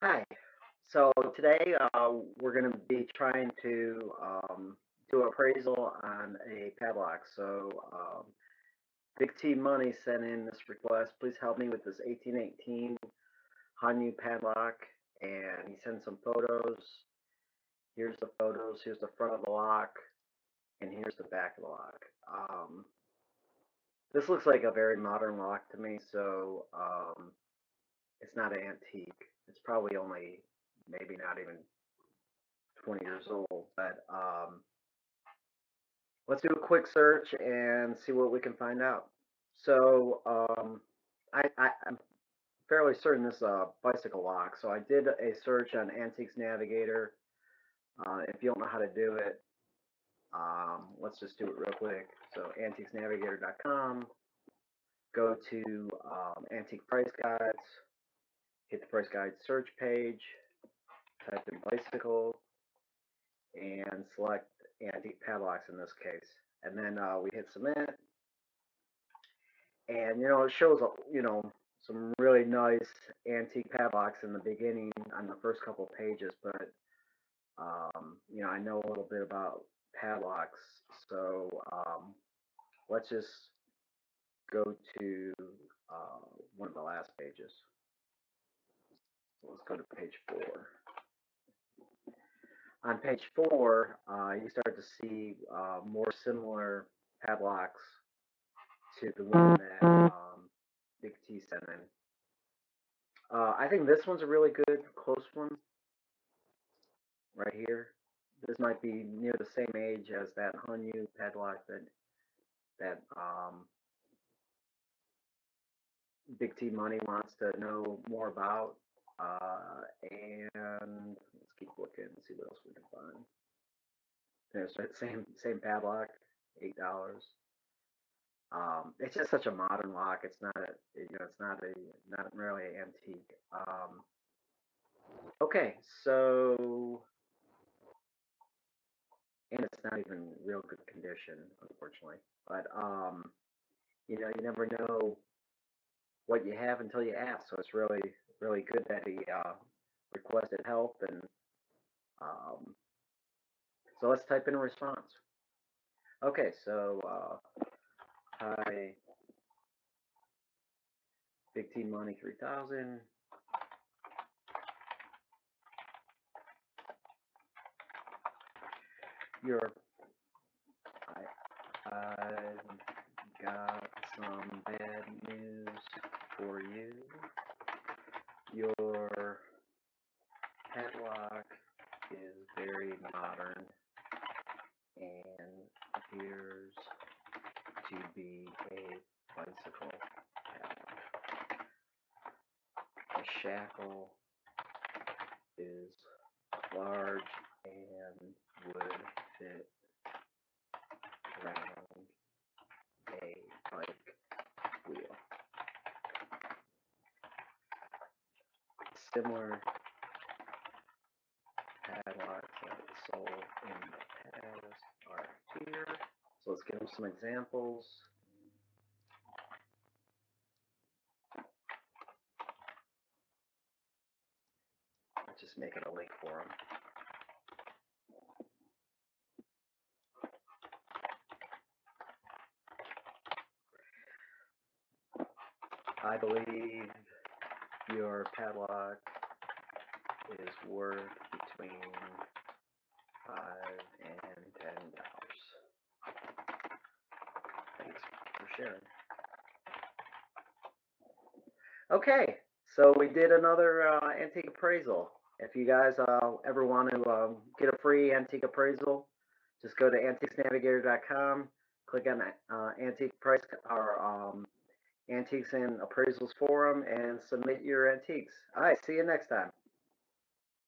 Hi. So today we're going to be trying to do appraisal on a padlock. Big T Money sent in this request. Please help me with this 1818 Hanyu padlock. And he sent some photos. Here's the photos. Here's the front of the lock. And here's the back of the lock. This looks like a very modern lock to me. It's not an antique. It's probably only maybe not even 20 years old. But let's do a quick search and see what we can find out. So I'm fairly certain this is a bicycle lock. So I did a search on Antiques Navigator. If you don't know how to do it, let's just do it real quick. So antiquesnavigator.com, go to Antique Price Guides, hit the Price Guide search page, type in bicycle, and select antique padlocks in this case. And then we hit submit, and it shows some really nice antique padlocks in the beginning on the first couple of pages. But I know a little bit about padlocks, so let's just go to one of the last pages. Let's go to page 4. On page 4, you start to see more similar padlocks to the one that Big T sent in. I think this one's a really good close one right here. This might be near the same age as that Hanyu padlock that Big T Money wants to know more about. And let's keep looking and see what else we can find. There's that same padlock, $8. It's just such a modern lock. It's not not really an antique. Okay, so and it's not even real good condition, unfortunately. But you never know what you have until you ask. So it's really good that he requested help, and um, so let's type in a response. Okay, so hi, Big T Money 3000. Your I've got some bad news for you. Your padlock is very modern and appears to be a bicycle padlock. The shackle is large and would fit around a bike wheel. Similar padlocks that sold in the past are here. So let's give them some examples. Let's just make it a link for them. I believe your padlock is worth between $5 and $10. Thanks for sharing. Okay, so we did another antique appraisal. If you guys ever want to get a free antique appraisal, just go to antiquesnavigator.com, click on antique price or Antiques and Appraisals Forum, and submit your antiques. All right, see you next time.